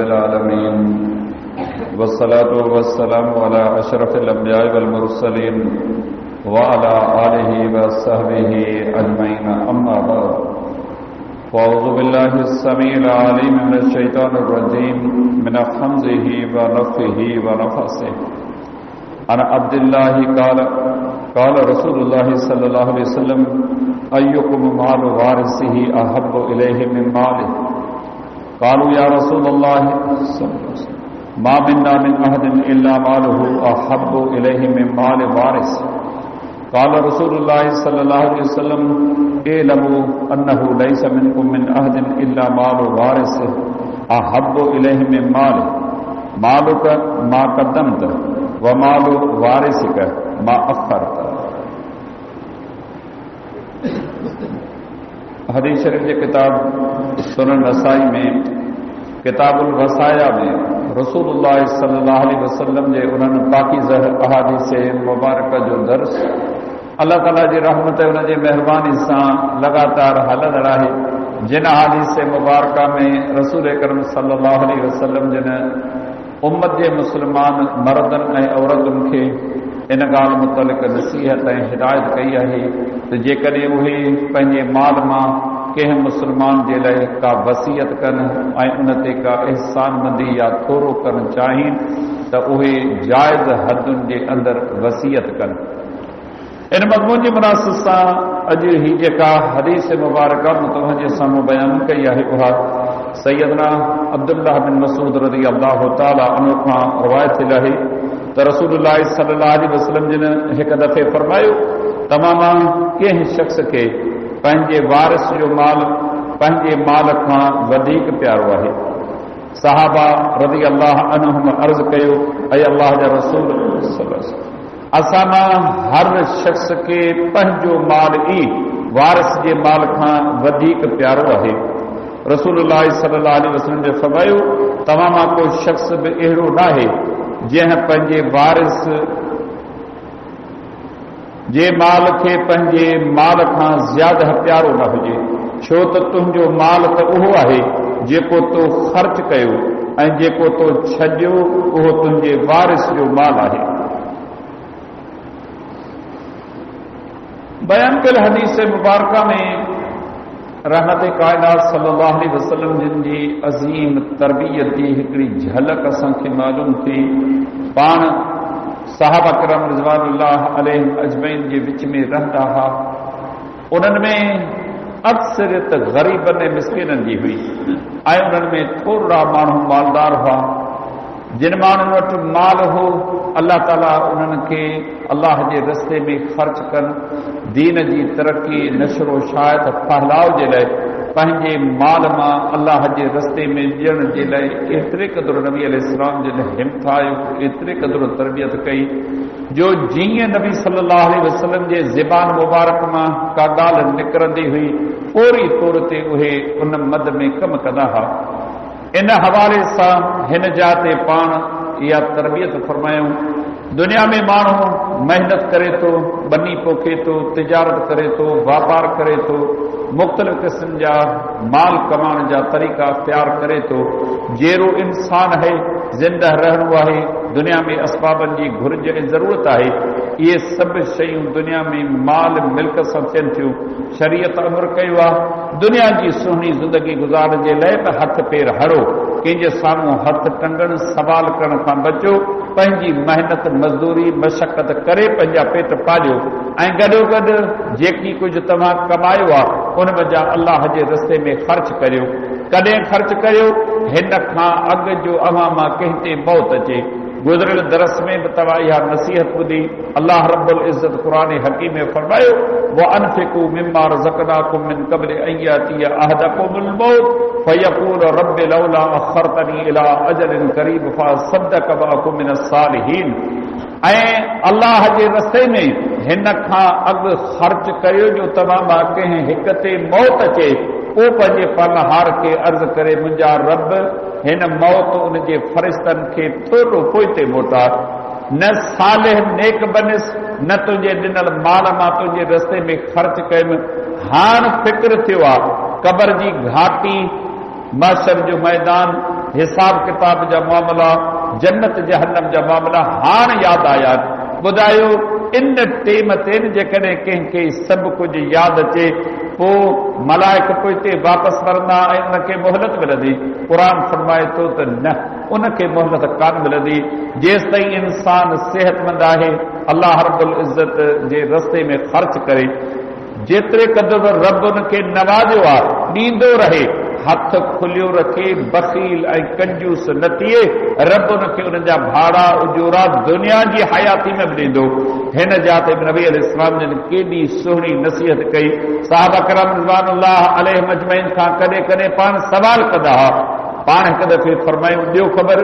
العالمين والصلاة والسلام على أشرف الأنبياء والمرسلين وعلى آله وصحبه أجمعين أما بعد فأعوذ بالله السميع العليم من الشيطان الرجيم من حمزه ونفخه ونفثه عن عبد الله قال رسول الله صلى الله عليه وسلم أيكم مال وارثه أحب إليه من ماله قالوا يا رسول الله ما منا من أحد إلا ماله أحب إليه من مال وارث قال رسول الله صلى الله عليه وسلم اعلموا أنه ليس منكم من أحد إلا مال وارثه أحب إليه من ماله مالك ما قدمت ومال وارثك ما أخرت. حدیث شریف کی کتاب سنن نسائی میں کتاب الوصایا میں رسول اللہ صلی اللہ علیہ وسلم جے انہوں نے پاکیزہ احادیث مبارکہ جو درس اللہ تعالیٰ جی رحمت انہوں جی مہربانی سے لگاتار حلد رہے جن احادیث مبارکہ میں رسول کرم صلی اللہ علیہ وسلم جن امت جے مسلمان مردن ऐं औरतुनि खे इन ॻाल्हि मुतलिक़ नसीहत ऐं हिदायत कई आहे त जेकॾहिं उहे पंहिंजे माल मां कंहिं मुस्लमान जे लाइ का वसीयत कनि ऐं उन ते का इहसानमंदी या थोरो करणु चाहिनि त उहे जाइज़ हदुनि जे अंदरि वसीयत कनि. इन मज़मून जी मुनासिब सां अॼु ही जेका हदीस मुबारका मूं तव्हांजे साम्हूं बयानु कई आहे उहा सैयदना अब्दुल्लाह बिन मसूद रज़ी अल्लाह ताला अन्हु खां रवायत थियल आहे त रसूलुल्लाह सल्लल्लाहु अलैहि वसल्लम जिन हिकु दफ़े फरमायो तमामु कंहिं शख़्स खे पंहिंजे वारिस जो माल पंहिंजे माल खां वधीक प्यारो आहे. सहाबा रज़ी अल्लाह अन्हुम अर्ज़ कयो ऐं अल्लाह जा रसूल असां मां हर शख़्स खे पंहिंजो माल ई वारिस जे माल खां वधीक प्यारो आहे. रसूलुल्लाह सल्लल्लाहु अलैहि वसल्लम जे फरमायो तव्हां मां को शख़्स बि अहिड़ो नाहे जंहिं पंहिंजे वारिस जे माल खे पंहिंजे माल खां ज़्यादा प्यारो न हुजे, छो त तुंहिंजो माल त उहो आहे जेको तो ख़र्च कयो ऐं जेको तो छॾियो उहो तुंहिंजे वारिस जो माल आहे. बयान कयल हदीस मुबारका में रहमत कायनात सल्लल्लाहु अलैहि वसल्लम जिन जी अज़ीम तरबियत जी हिकिड़ी झलक असांखे मालूम थी. पाण सहाबा करम रिज़वानुल्लाह अलैहिम अजमईन जे विच में रहंदा हुआ. उन्हनि में अक्सरियत ग़रीबनि ऐं मिस्किननि जी हुई ऐं उन्हनि में थोरा माण्हू मालदार हुआ. जिन माण्हुनि वटि माल हो अल्लाह ताला उन्हनि खे अल्लाह जे रस्ते में ख़र्च कनि, दीन जी तरक़ी नशरो शायत फहिलाव जे लाइ पंहिंजे माल मां अल्लाह जे रस्ते में ॾियण जे लाइ एतिरे क़दुरु नबी अलैहिस्सलाम जे लाइ हिमथायो, एतिरे क़दुरु तरबियत कई जो जीअं नबी सल्लल्लाहु अलैहि वसल्लम जे ज़बान मुबारक मां का ॻाल्हि निकिरंदी हुई फौरी तौर ते उहे उन मद में कमु कंदा हुआ. इन हवाले सां हिन जा ते पाण इहा तरबियत फरमायूं. दुनिया में माण्हू महिनत करे थो, बनी पोखे थो, तिजारत करे थो, वापार करे थो, मुख़्तलिफ़ क़िस्म जा माल कमाइण जा तरीक़ा अख़्तियार करे थो. जहिड़ो इंसान है ज़िंदह रहणो आहे, दुनिया में असबाबनि जी घुर्ज ऐं ज़रूरत आहे, इहे सभु शयूं दुनिया में माल मिल्क सां थियनि थियूं. शरीयत अमर कयो आहे दुनिया जी सुहिणी ज़िंदगी गुज़ारण जे लाइ त हथ पेर हड़ो, कंहिंजे साम्हूं हथ टंगण सवाल करण खां बचो, पंहिंजी महिनत मज़दूरी मशक़त करे पंहिंजा पेट पालियो ऐं गॾोगॾु जेकी कुझु तव्हां कमायो आहे उन वजा अल्लाह जे रस्ते में ख़र्च करियो. कॾहिं ख़र्च करियो हिन खां अॻु जो अव्हां मां कंहिं ते मौत अचे. गुज़िरियल दरस में बि तव्हां इहा नसीहत ॿुधी. अल्लाह रब्बुल इज़्ज़त क़ुरान हकीम में फरमायो वअनफ़िक़ू मिम्मा रज़क़नाकुम मिन क़ब्ल अन यातिया अहदकुमुल मौत फयक़ूल रब्बि लौला अख़रतनी इला अजलिन क़रीब फअसद्दक़ व अकुन मिनस सालिहीन. ऐं अल्लाह जे रस्ते में हिन खां अॻु ख़र्च कयो जो तव्हां मां कंहिं हिक ते मौत अचे, पोइ पंहिंजे पालनहार खे अर्ज़ करे मुंहिंजा रब हिन मौत उन जे फ़रिश्तनि खे थोरो पोइ ते मोटा. न सालिह नेक बनिस, न तुंहिंजे ॾिनल माल मां तुंहिंजे रस्ते में ख़र्च कयुमि. हाणे फ़िक्र थियो आहे क़बर जी घाटी, महशर जो मैदान, हिसाब किताब जा मामला, जन्नत जहन्नम जा मामला हाण यादि आया। ॿुधायो इन टेम ते जेकॾहिं कंहिंखे सभु कुझु यादि अचे पोइ मलाइक पोइ हिते वापसि वरंदा ऐं उनखे मोहलत मिलंदी। क़ुर फरमाए थो त न, उनखे मोहलत कान मिलंदी जेसि ताईं इंसान सिहतमंद आहे, अल्लाह रब्बुल इज़्ज़त जे रस्ते में ख़र्च करे। जेतिरे क़दुरु रब उनखे नवाज़ियो आहे ॾींदो रहे, हथ खुलियो रखे, बख़ील ऐं कंजूस न थिए, रब उनखे उन जा भाड़ा उजूरा दुनिया जी हयाती में बि ॾींदो। हिन जा ते नबी अलैहिस्सलाम जन केॾी सुहिणी नसीहत कई। सहाबा किराम रिज़वानुल्लाह अलैहिम अजमईन खां कॾहिं कॾहिं पाण सवाल कंदा हुआ। पाण हिकु दफ़े फरमायूं, ॿियो ख़बर,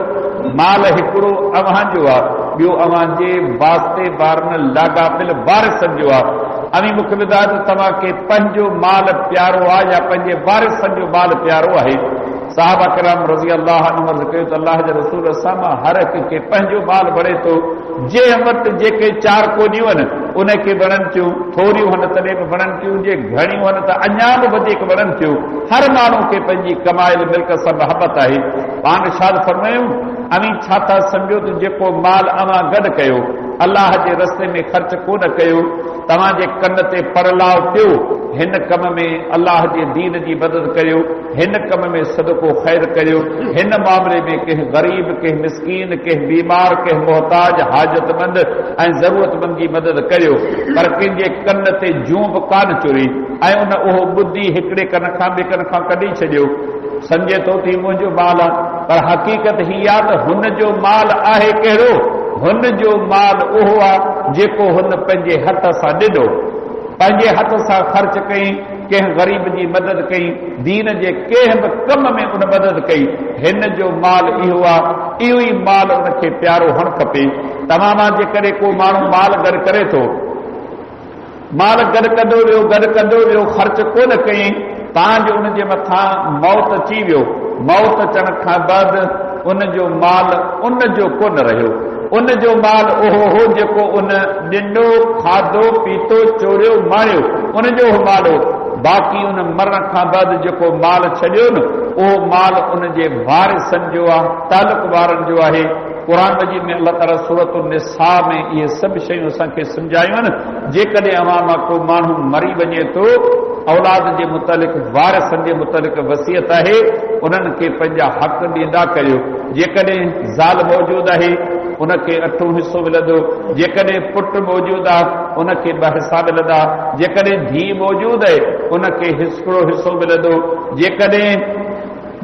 माल हिकिड़ो अव्हांजो आहे, ॿियो अव्हांजे वास्ते वारनि लाॻापियल वारिसनि जो आहे। अमी मूंखे ॿुधायो त तव्हांखे पंहिंजो माल प्यारो आहे या पंहिंजे वारिसनि जो माल प्यारो आहे? साहबा किराम रज़ी अल्लाह अन्हुम अर्ज़ कयो त अल्लाह जे रसूल असां मां हर हिक खे पंहिंजो माल वणे थो। जंहिं वटि जेके चार कोनियूं आहिनि उनखे वणनि थियूं, थोरियूं आहिनि तॾहिं बि वणनि थियूं, जे घणियूं आहिनि त अञा बि वधीक वणनि थियूं। हर माण्हू खे पंहिंजी कमायल मिल्क सां मोहबत आहे। पाण इरशाद फरमायूं, अमी छा था सम्झो त जेको माल अवां गॾु कयो, अल्लाह जे रस्ते में ख़र्च कोन कयो, तव्हांजे कन ते परलाव पियो, हिन कम में अल्लाह जे दीन जी मदद करियो, हिन कम में सदको ख़ैर करियो, हिन मामले में कंहिं ग़रीब, कंहिं मिस्कीन, कंहिं बीमार, कंहिं मोहताज, हाजतमंद ऐं ज़रूरतमंद जी मदद करियो। पर कंहिंजे कन ते जूं बि कान चुरी ऐं उहो ॿुधी हिकिड़े कन खां ॿिए कन खां कढी छॾियो। सम्झे थो थी मुंहिंजो माल आहे, पर हक़ीक़त हीअ आहे त हुन जो माल आहे कहिड़ो? हुन जो माल उहो आहे जेको हुन पंहिंजे हथ सां ॾिनो, पंहिंजे हथ सां ख़र्च कई, कंहिं ग़रीब जी मदद कई, दीन जे कंहिं बि कम में उन मदद कई। हिन जो माल इहो आहे, इहो ई माल उनखे प्यारो हुअणु खपे। तव्हां मां जेकॾहिं को माण्हू माल गॾु करे थो, माल गॾु कंदो वियो, ख़र्च कोन कई, तव्हांजो उनजे मथां मौत अची वियो, मौत अचण खां बाद उनजो माल उनजो कोन रहियो। उन जो माल उहो हो जेको उन ॾिनो, खाधो पीतो, चोरियो, मारियो, उनजो माल हो। बाक़ी उन मरण खां बाद जेको माल छॾियो न, उहो माल उन जे वारिसनि जो आहे, तालुक वारनि जो आहे। क़ुर मजीद में अल्लाह ताला सूरत निसा में इहे सभु शयूं असांखे सम्झायूं आहिनि। जेकॾहिं अवां मां को माण्हू मरी वञे थो, औलाद जे मुतालिक़, वारिसनि जे मुतालिक़ वसियत आहे, उन्हनि खे पंहिंजा हक़ ॾींदा करियो। जेकॾहिं ज़ाल मौजूदु आहे उनखे 8 हिसो मिलंदो, जेकॾहिं पुटु मौजूदु आहे उनखे 2 हिसा मिलंदा, जेकॾहिं धीउ मौजूदु आहे उनखे हिकिड़ो हिसो मिलंदो, जेकॾहिं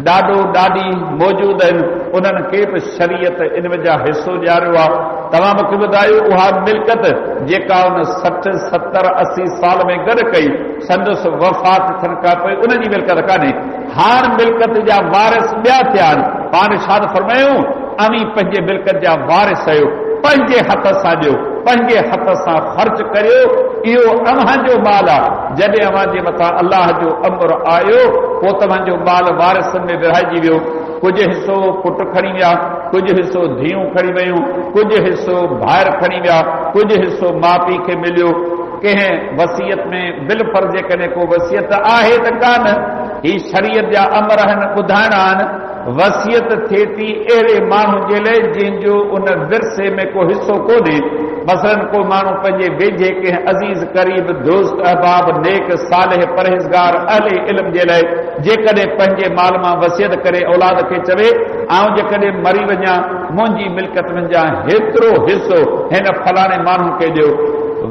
ॾाॾो ॾाॾी मौजूदु आहिनि उन्हनि खे बि शरीयत इन जा हिसो ॾियारियो आहे। तव्हां मूंखे ॿुधायो, उहा मिल्कत जेका उन 60, 70, 80 साल में गॾु कई, संदसि वफ़ात थियण खां पोइ उनजी मिल्कत कान्हे। हाणे मिल्कत जा वारिस ॿिया थिया आहिनि। पाण इरशाद फरमायूं, अमी पंहिंजे मिल्कत जा वारिस आहियो, पंहिंजे हथ सां ॾियो, पंहिंजे हथ सां ख़र्च करियो, इहो अव्हांजो माल आहे। जॾहिं अव्हांजे मथां अल्लाह जो अमर आयो, पोइ तव्हांजो माल वारिसनि में विरहाइजी वियो। कुझु हिसो पुट खणी विया, कुझु हिसो धीअरूं खणी वयूं, कुझु हिसो भाइर खणी विया, कुझु हिसो माउ पीउ खे मिलियो। कंहिं वसियत में बिल फर्ज़ कॾहिं को वसियत आहे त कान, ही शरीयत जा अमर आहिनि, ॿुधाइणा आहिनि। वसियत थिए थी अहिड़े माण्हू जे लाइ जंहिंजो उन विरसे में को हिसो कोन्हे। मसलन को माण्हू पंहिंजे वेझे कंहिं अज़ीज़ करीब दोस्त अहबाब नेक सालिह परहेज़गार अहले इल्म जे लाइ जेकॾहिं पंहिंजे माल मां वसियत करे औलाद खे चवे, आउं जेकॾहिं मरी वञा मुंहिंजी मिल्कत जा हेतिरो हिसो हिन फलाणे माण्हू खे ॾियो।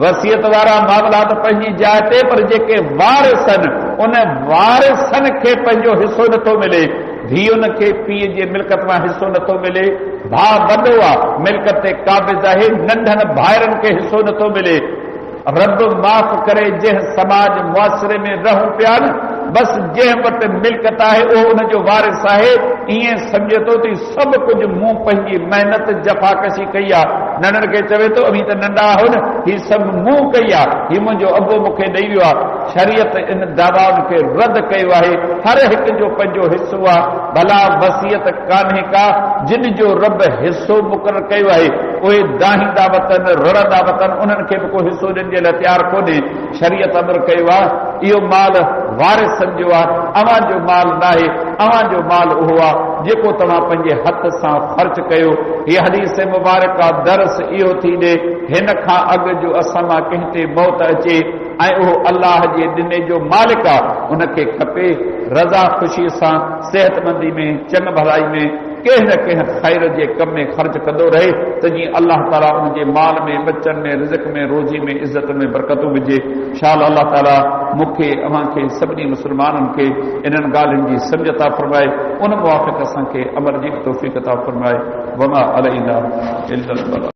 वसियत वारा मामला त पंहिंजी जाइ ते, पर जेके वारिसनि उन वारिसनि खे पंहिंजो हिसो नथो मिले। धीउनि खे पीउ जे मिल्कत मां हिसो नथो मिले, भाउ वॾो आहे मिल्कत ते क़ाबिज़ आहे, नंढनि भाइरनि खे हिसो नथो मिले। रब माफ़ करे, जंहिं समाज मुआसिरे में रहूं पिया न, बस जंहिं वटि मिल्कत आहे उहो उनजो वारिस आहे। ईअं सम्झे थो त सभु कुझु मूं पंहिंजी महिनत जफ़ाकशी कई आहे। नंढनि खे चवे थो, अभी त नंढा हो न, हीउ सभु मूं कई आहे, हीउ मुंहिंजो अबो मूंखे ॾेई वियो आहे। शरीयत इन दावाउनि खे रद्द कयो आहे। हर हिक जो पंहिंजो हिसो आहे। भला वसियत कान्हे का, जिन जो रब हिसो मुक़ररु कयो आहे उहे दाहींदा वतन, रड़ंदा वतन, उन्हनि खे बि को हिसो ॾियण जे लाइ तयारु कोन्हे। शरीयत अमर कयो आहे, इहो माल वारिसनि जो आहे, अव्हांजो माल न आहे। अव्हांजो माल उहो आहे जेको तव्हां पंहिंजे हथ सां ख़र्च कयो। हीअ हदीस मुबारक दर्स इहो थी ॾे हिन खां अॻु जो असां मां कंहिं ते मौत अचे ऐं उहो अल्लाह जे ॾिने जो मालिक आहे, उनखे खपे रज़ा ख़ुशी सां सेहतमंदी में चङ भलाई में कंहिं न कंहिं ख़ैर जे कम में ख़र्च कंदो रहे त जीअं अल्लाह ताला उनजे माल में बचनि में रिज़्क़ में रोज़ी में इज़त में बरकतूं विझे। शाल अल्लाह ताला मूंखे अव्हांखे सभिनी मुस्लमाननि खे इन्हनि ॻाल्हियुनि जी सम्झ अता फरमाए, उन मुवाफ़िक़ असांखे अमल जी तौफ़ीक़ अता फरमाए। वमा अलैना इल्लल बलाग।